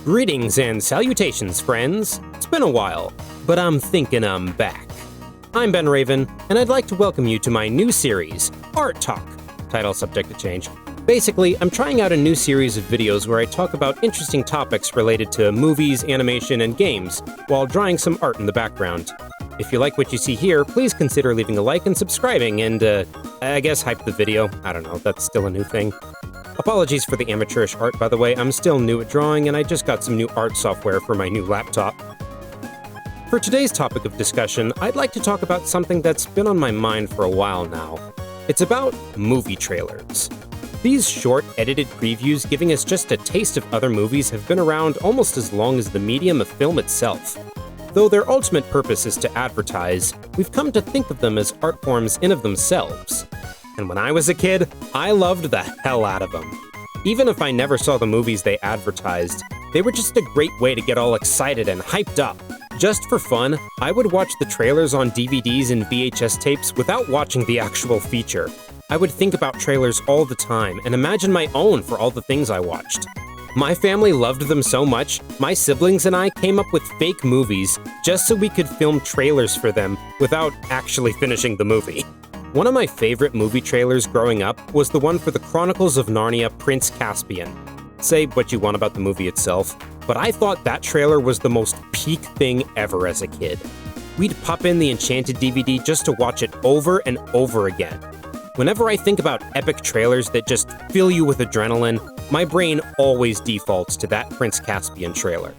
Greetings and salutations, friends. It's been a while, but I'm thinking I'm back. I'm Ben Raven, and I'd like to welcome you to my new series, Art Talk. Title subject to change. Basically, I'm trying out a new series of videos where I talk about interesting topics related to movies, animation, and games, while drawing some art in the background. If you like what you see here, please consider leaving a like and subscribing, and, I guess hype the video. I don't know, that's still a new thing. Apologies for the amateurish art, by the way. I'm still new at drawing, and I just got some new art software for my new laptop. For today's topic of discussion, I'd like to talk about something that's been on my mind for a while now. It's about movie trailers. These short, edited previews giving us just a taste of other movies have been around almost as long as the medium of film itself. Though their ultimate purpose is to advertise, we've come to think of them as art forms in of themselves. And when I was a kid, I loved the hell out of them. Even if I never saw the movies they advertised, they were just a great way to get all excited and hyped up. Just for fun, I would watch the trailers on DVDs and VHS tapes without watching the actual feature. I would think about trailers all the time and imagine my own for all the things I watched. My family loved them so much, my siblings and I came up with fake movies just so we could film trailers for them without actually finishing the movie. One of my favorite movie trailers growing up was the one for the Chronicles of Narnia: Prince Caspian. Say what you want about the movie itself, but I thought that trailer was the most peak thing ever as a kid. We'd pop in the Enchanted DVD just to watch it over and over again. Whenever I think about epic trailers that just fill you with adrenaline, my brain always defaults to that Prince Caspian trailer.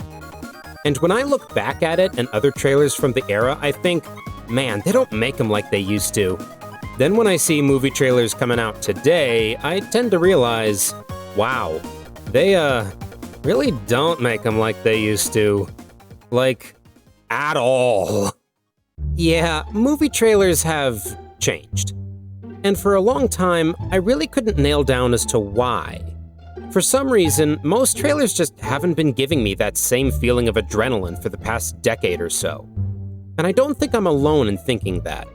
And when I look back at it and other trailers from the era, I think, man, they don't make them like they used to. Then when I see movie trailers coming out today, I tend to realize, wow, they really don't make them like they used to. Like, at all. Yeah, movie trailers have changed. And for a long time, I really couldn't nail down as to why. For some reason, most trailers just haven't been giving me that same feeling of adrenaline for the past decade or so. And I don't think I'm alone in thinking that.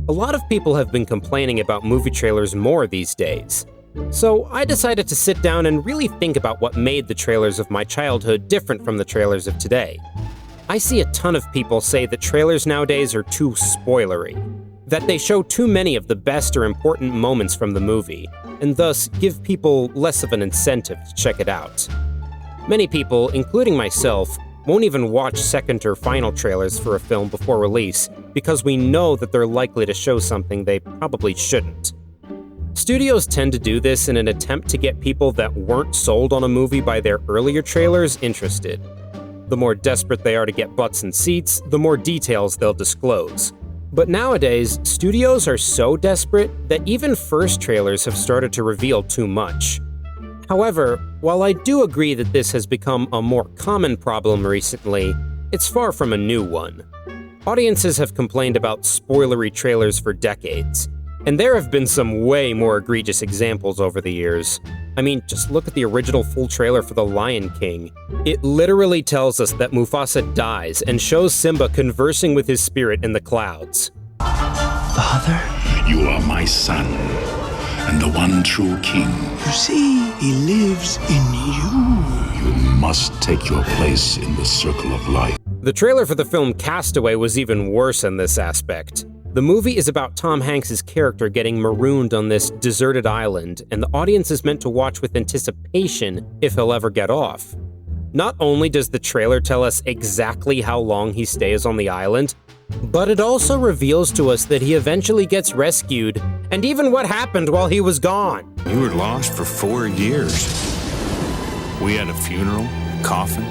A lot of people have been complaining about movie trailers more these days. So I decided to sit down and really think about what made the trailers of my childhood different from the trailers of today. I see a ton of people say that trailers nowadays are too spoilery, that they show too many of the best or important moments from the movie, and thus give people less of an incentive to check it out. Many people, including myself, won't even watch second or final trailers for a film before release because we know that they're likely to show something they probably shouldn't. Studios tend to do this in an attempt to get people that weren't sold on a movie by their earlier trailers interested. The more desperate they are to get butts in seats, the more details they'll disclose. But nowadays, studios are so desperate that even first trailers have started to reveal too much. However, while I do agree that this has become a more common problem recently, it's far from a new one. Audiences have complained about spoilery trailers for decades, and there have been some way more egregious examples over the years. I mean, just look at the original full trailer for The Lion King. It literally tells us that Mufasa dies and shows Simba conversing with his spirit in the clouds. Father? You are my son, and the one true king. You see, he lives in you. You must take your place in the circle of life. The trailer for the film Castaway was even worse in this aspect. The movie is about Tom Hanks' character getting marooned on this deserted island, and the audience is meant to watch with anticipation if he'll ever get off. Not only does the trailer tell us exactly how long he stays on the island, but it also reveals to us that he eventually gets rescued, and even what happened while he was gone. You were lost for 4 years. We had a funeral, a coffin.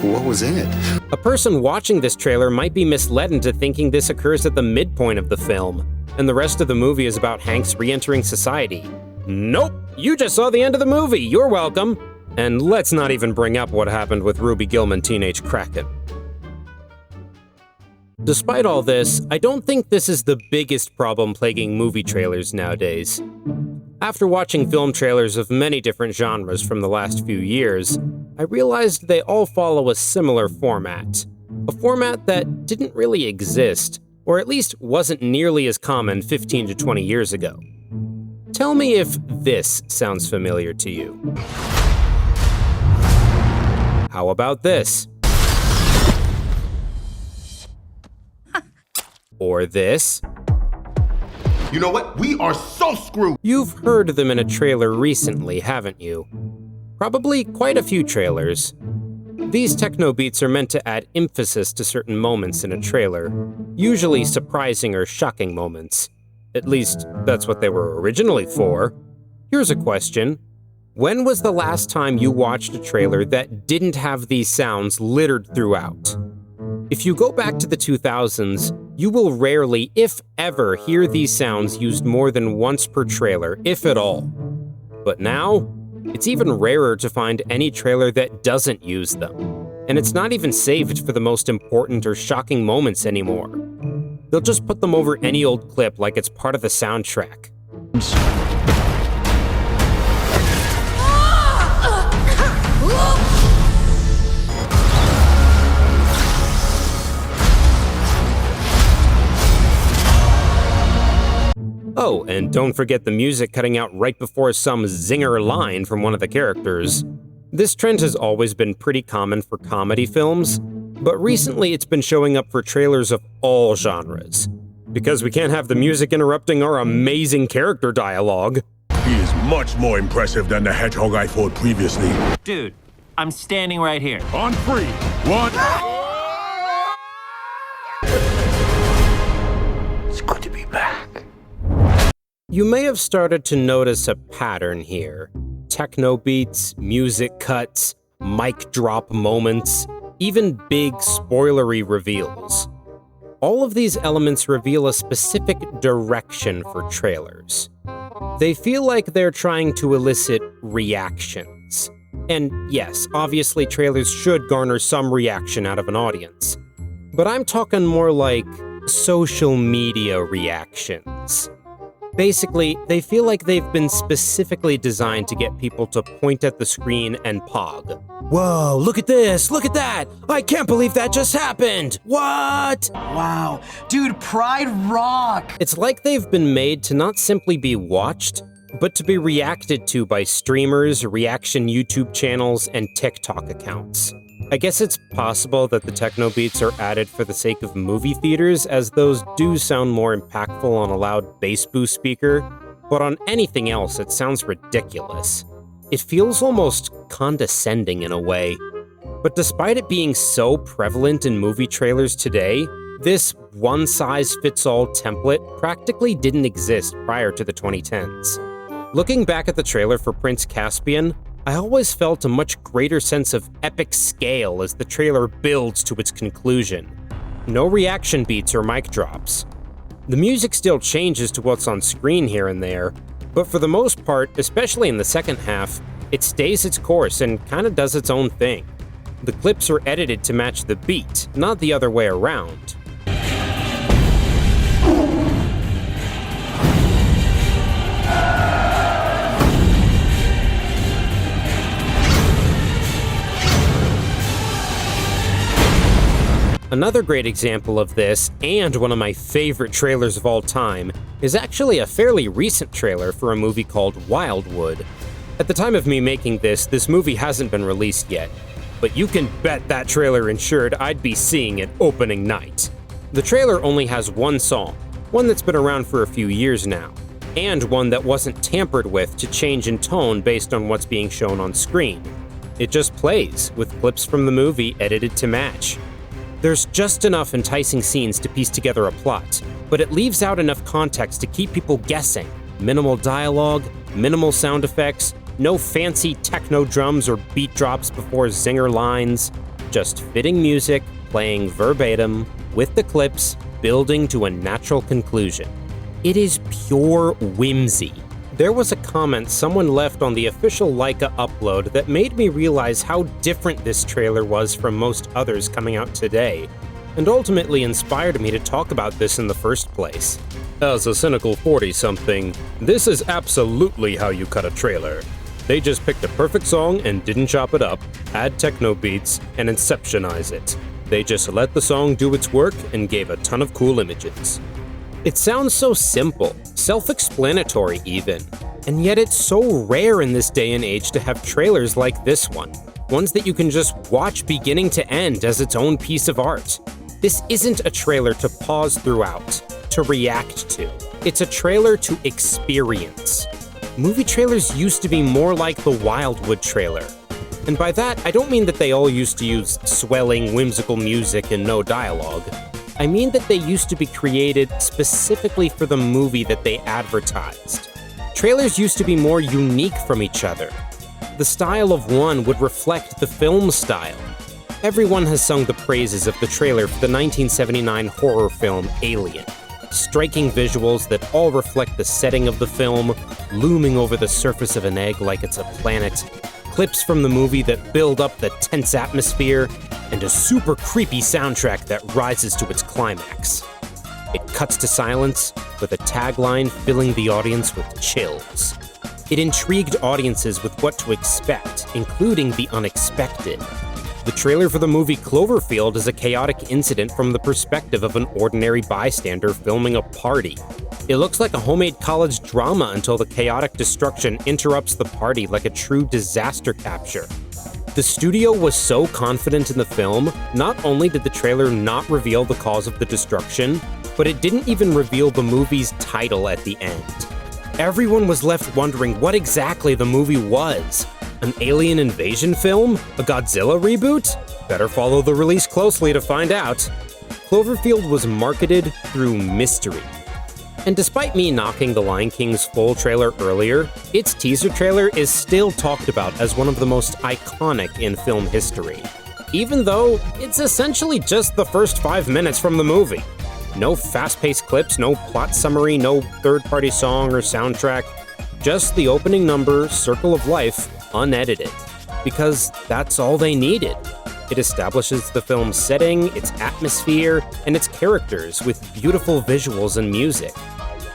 What was in it? A person watching this trailer might be misled into thinking this occurs at the midpoint of the film, and the rest of the movie is about Hanks re-entering society. Nope, you just saw the end of the movie, you're welcome. And let's not even bring up what happened with Ruby Gillman Teenage Kraken. Despite all this, I don't think this is the biggest problem plaguing movie trailers nowadays. After watching film trailers of many different genres from the last few years, I realized they all follow a similar format. A format that didn't really exist, or at least wasn't nearly as common 15 to 20 years ago. Tell me if this sounds familiar to you. How How about this? Or this? You know what? We are so screwed! You've heard them in a trailer recently, haven't you? Probably quite a few trailers. These techno beats are meant to add emphasis to certain moments in a trailer, usually surprising or shocking moments. At least, that's what they were originally for. Here's a question. When was the last time you watched a trailer that didn't have these sounds littered throughout? If you go back to the 2000s, you will rarely, if ever, hear these sounds used more than once per trailer, if at all. But now, it's even rarer to find any trailer that doesn't use them. And it's not even saved for the most important or shocking moments anymore. They'll just put them over any old clip like it's part of the soundtrack. Oh, and don't forget the music cutting out right before some zinger line from one of the characters. This trend has always been pretty common for comedy films, but recently it's been showing up for trailers of all genres. Because we can't have the music interrupting our amazing character dialogue. He is much more impressive than the hedgehog I fought previously. Dude, I'm standing right here. On 3, 1... It's good to be back. You may have started to notice a pattern here. Techno beats, music cuts, mic drop moments, even big spoilery reveals. All of these elements reveal a specific direction for trailers. They feel like they're trying to elicit reactions. And yes, obviously trailers should garner some reaction out of an audience. But I'm talking more like social media reactions. Basically, they feel like they've been specifically designed to get people to point at the screen and pog. Whoa, look at this, look at that! I can't believe that just happened! What? Wow, dude, Pride rock! It's like they've been made to not simply be watched, but to be reacted to by streamers, reaction YouTube channels, and TikTok accounts. I guess it's possible that the techno beats are added for the sake of movie theaters, as those do sound more impactful on a loud bass boost speaker, but on anything else it sounds ridiculous. It feels almost condescending in a way. But despite it being so prevalent in movie trailers today, this one-size-fits-all template practically didn't exist prior to the 2010s. Looking back at the trailer for Prince Caspian, I always felt a much greater sense of epic scale as the trailer builds to its conclusion. No reaction beats or mic drops. The music still changes to what's on screen here and there, but for the most part, especially in the second half, it stays its course and kinda does its own thing. The clips are edited to match the beat, not the other way around. Another great example of this, and one of my favorite trailers of all time, is actually a fairly recent trailer for a movie called Wildwood. At the time of me making this movie hasn't been released yet, but you can bet that trailer ensured I'd be seeing it opening night. The trailer only has one song, one that's been around for a few years now, and one that wasn't tampered with to change in tone based on what's being shown on screen. It just plays, with clips from the movie edited to match. There's just enough enticing scenes to piece together a plot, but it leaves out enough context to keep people guessing. Minimal dialogue, minimal sound effects, no fancy techno drums or beat drops before zinger lines, just fitting music, playing verbatim, with the clips, building to a natural conclusion. It is pure whimsy. There was a comment someone left on the official Laika upload that made me realize how different this trailer was from most others coming out today, and ultimately inspired me to talk about this in the first place. As a cynical 40-something, this is absolutely how you cut a trailer. They just picked a perfect song and didn't chop it up, add techno beats, and inceptionize it. They just let the song do its work and gave a ton of cool images. It sounds so simple, self-explanatory even, and yet it's so rare in this day and age to have trailers like this one. ones that you can just watch beginning to end as its own piece of art. This isn't a trailer to pause throughout, to react to. It's a trailer to experience. Movie trailers used to be more like the Wildwood trailer. And by that, I don't mean that they all used to use swelling, whimsical music and no dialogue. I mean that they used to be created specifically for the movie that they advertised. Trailers used to be more unique from each other. The style of one would reflect the film style. Everyone has sung the praises of the trailer for the 1979 horror film Alien. Striking visuals that all reflect the setting of the film, looming over the surface of an egg like it's a planet, clips from the movie that build up the tense atmosphere, and a super creepy soundtrack that rises to its climax. It cuts to silence, with a tagline filling the audience with chills. It intrigued audiences with what to expect, including the unexpected. The trailer for the movie Cloverfield is a chaotic incident from the perspective of an ordinary bystander filming a party. It looks like a homemade college drama until the chaotic destruction interrupts the party like a true disaster capture. The studio was so confident in the film, not only did the trailer not reveal the cause of the destruction, but it didn't even reveal the movie's title at the end. Everyone was left wondering what exactly the movie was. An alien invasion film? A Godzilla reboot? Better follow the release closely to find out. Cloverfield was marketed through mystery. And despite me knocking The Lion King's full trailer earlier, its teaser trailer is still talked about as one of the most iconic in film history. Even though it's essentially just the first 5 minutes from the movie. No fast-paced clips, no plot summary, no third-party song or soundtrack. Just the opening number, Circle of Life, unedited. Because that's all they needed. It establishes the film's setting, its atmosphere, and its characters with beautiful visuals and music.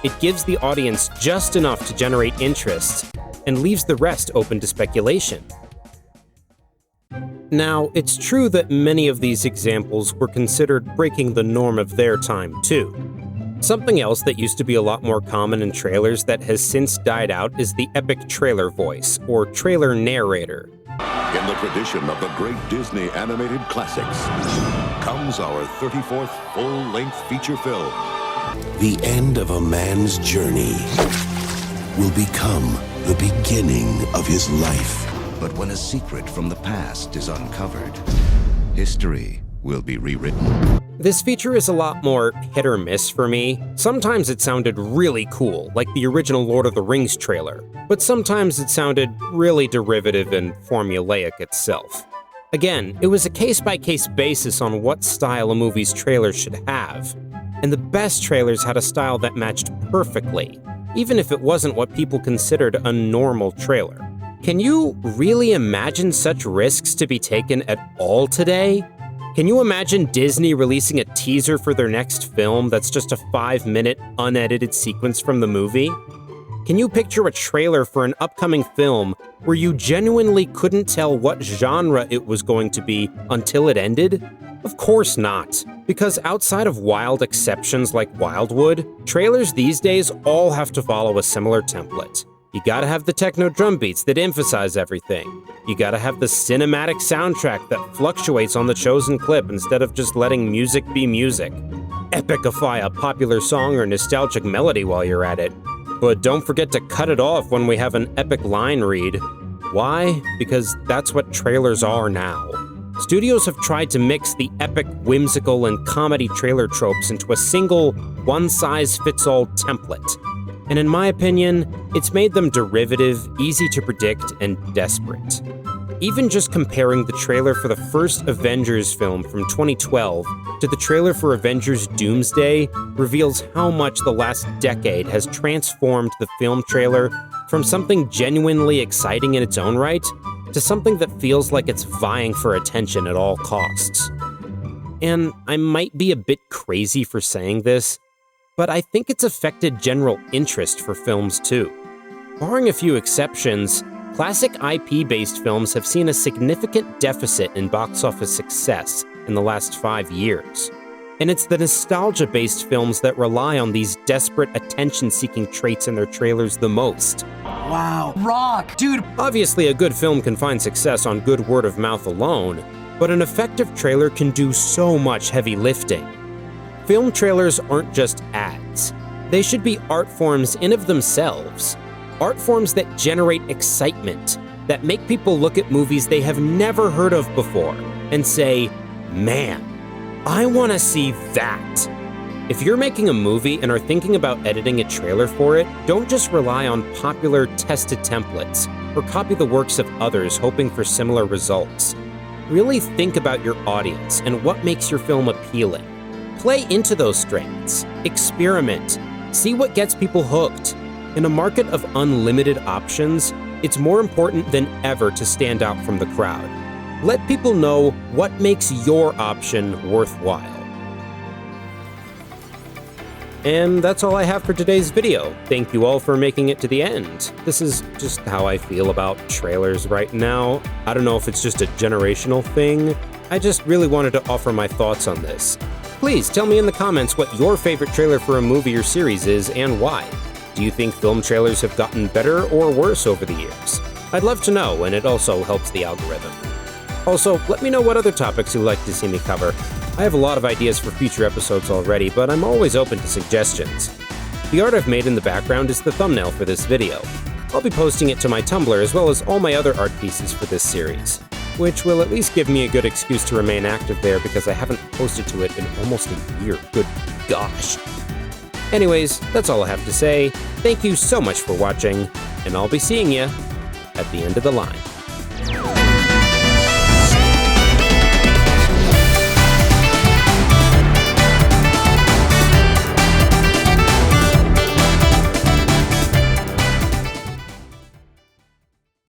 It gives the audience just enough to generate interest, and leaves the rest open to speculation. Now, it's true that many of these examples were considered breaking the norm of their time, too. Something else that used to be a lot more common in trailers that has since died out is the epic trailer voice, or trailer narrator. In the tradition of the great Disney animated classics comes our 34th full-length feature film. The end of a man's journey will become the beginning of his life. But when a secret from the past is uncovered, history will be rewritten. This feature is a lot more hit or miss for me. Sometimes it sounded really cool, like the original Lord of the Rings trailer, but sometimes it sounded really derivative and formulaic itself. Again, it was a case-by-case basis on what style a movie's trailer should have, and the best trailers had a style that matched perfectly, even if it wasn't what people considered a normal trailer. Can you really imagine such risks to be taken at all today? Can you imagine Disney releasing a teaser for their next film that's just a 5-minute, unedited sequence from the movie? Can you picture a trailer for an upcoming film where you genuinely couldn't tell what genre it was going to be until it ended? Of course not, because outside of wild exceptions like Wildwood, trailers these days all have to follow a similar template. You gotta have the techno drum beats that emphasize everything. You gotta have the cinematic soundtrack that fluctuates on the chosen clip instead of just letting music be music. Epicify a popular song or nostalgic melody while you're at it. But don't forget to cut it off when we have an epic line read. Why? Because that's what trailers are now. Studios have tried to mix the epic, whimsical, and comedy trailer tropes into a single, one-size-fits-all template. And in my opinion, it's made them derivative, easy to predict, and desperate. Even just comparing the trailer for the first Avengers film from 2012 to the trailer for Avengers Doomsday reveals how much the last decade has transformed the film trailer from something genuinely exciting in its own right to something that feels like it's vying for attention at all costs. And I might be a bit crazy for saying this, but I think it's affected general interest for films too. Barring a few exceptions, classic IP-based films have seen a significant deficit in box office success in the last 5 years. And it's the nostalgia-based films that rely on these desperate attention-seeking traits in their trailers the most. Wow, rock, dude. Obviously, a good film can find success on good word of mouth alone, but an effective trailer can do so much heavy lifting. Film trailers aren't just ads. They should be art forms in of themselves. Art forms that generate excitement, that make people look at movies they have never heard of before and say, man, I want to see that. If you're making a movie and are thinking about editing a trailer for it, don't just rely on popular, tested templates or copy the works of others hoping for similar results. Really think about your audience and what makes your film appealing. Play into those strengths. Experiment. See what gets people hooked. In a market of unlimited options, it's more important than ever to stand out from the crowd. Let people know what makes your option worthwhile. And that's all I have for today's video. Thank you all for making it to the end. This is just how I feel about trailers right now. I don't know if it's just a generational thing. I just really wanted to offer my thoughts on this. Please tell me in the comments what your favorite trailer for a movie or series is and why. Do you think film trailers have gotten better or worse over the years? I'd love to know, and it also helps the algorithm. Also, let me know what other topics you'd like to see me cover. I have a lot of ideas for future episodes already, but I'm always open to suggestions. The art I've made in the background is the thumbnail for this video. I'll be posting it to my Tumblr as well as all my other art pieces for this series, which will at least give me a good excuse to remain active there because I haven't posted to it in almost a year. Good gosh. Anyways, that's all I have to say. Thank you so much for watching, and I'll be seeing you at the end of the line.